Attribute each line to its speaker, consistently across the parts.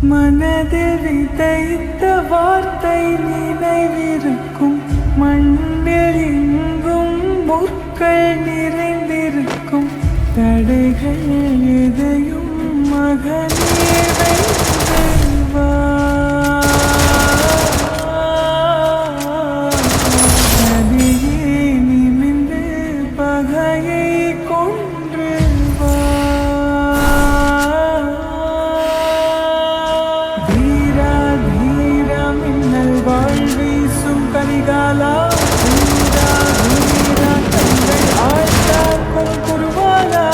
Speaker 1: மனதில் விதைத்த வார்த்தை நினைவிருக்கும். மண்ணில் எங்கும் முற்கள் நிறைந்திருக்கும். தடைகள் எதையும் மகனே வென்று வா. நதியே நிமிர்ந்து பகையை கொன்று வா. தீரா தீரா மின்னல் வாழ் வீசும் கரிகாலா. தீரா தீரா கண்கள் ஆழ்த்தாக்கும் குருவாலா.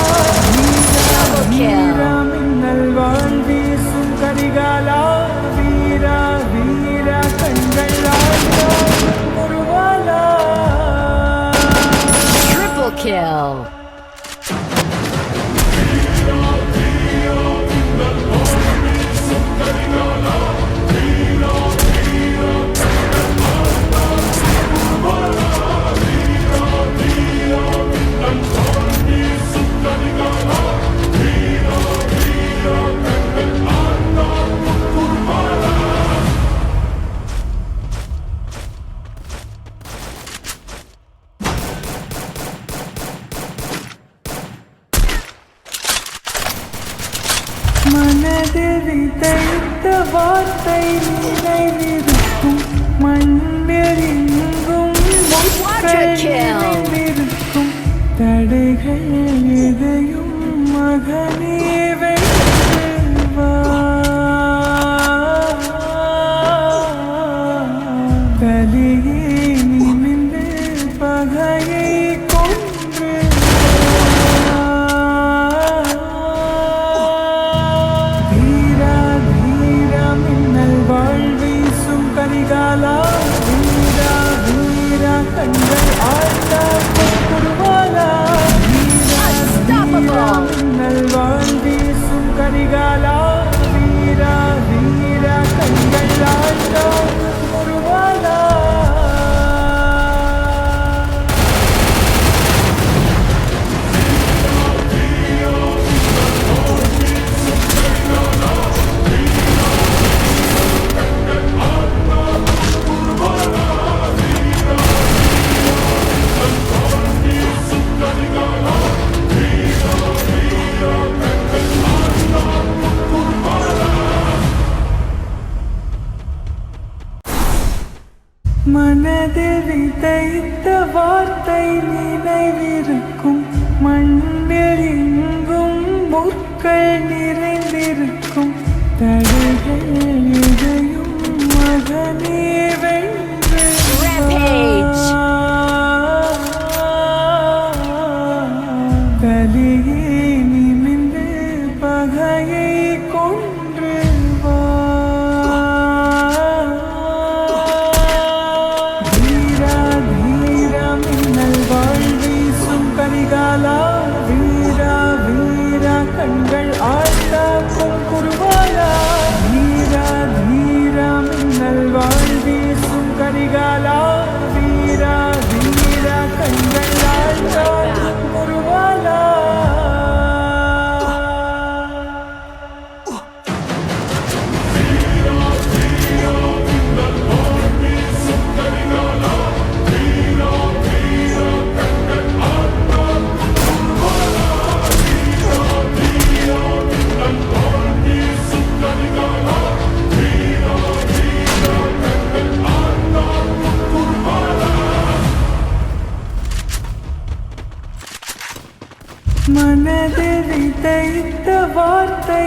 Speaker 1: வீரா மின்னல் வாழ் வீசும் கரிகாலா. வீரா வீரா கண்கள் ஆழ்த்தாக்கும் குருவாலா.
Speaker 2: Triple kill.
Speaker 1: மனதில் விதைத்த வார்த்தை நினைவிருக்கும். மண்ணில் எங்கும் முற்கள் நிறைந்திருக்கும். தடைகள் எதையும் மகனே வென்று வா. தலையே நிமிர்ந்து பகையை கொன்று வா. தீரா தீரா மின்னல் வாழ் வீசும் கரிகாலா. வீரா வீரா கண்கள் ஆழ்த்தாக்கும் குருவாலா. வீரா வீரா மின்னல் வாழ் வீசும் கரிகாலா. வீரா வீரா கண்கள் ஆழ்த்தாக்கும் குருவாலா. மனதில் விதைத்த வார்த்தை நினைவிருக்கும். மண்ணில் எங்கும் முற்கள் நிறைந்திருக்கும். தடைகள் எதையும் மகனே வென்று
Speaker 2: Rampage.
Speaker 1: வா. தலையே நிமிர்ந்து பகையை கொன்று வா. தீரா தீரா மின்னல் வாழ் வீசும் கரிகாலா. வீரா வீரா கண்கள் ஆழ்த்தாக்கும் குருவாலா. வீரா தீரா மின்னல் வாழ் வீசும் கரிகாலா. வீரா வீரா கண்கள் ஆழ்த்தாக்கும் குருவாலா. மனதில் விதைத்த வார்த்தை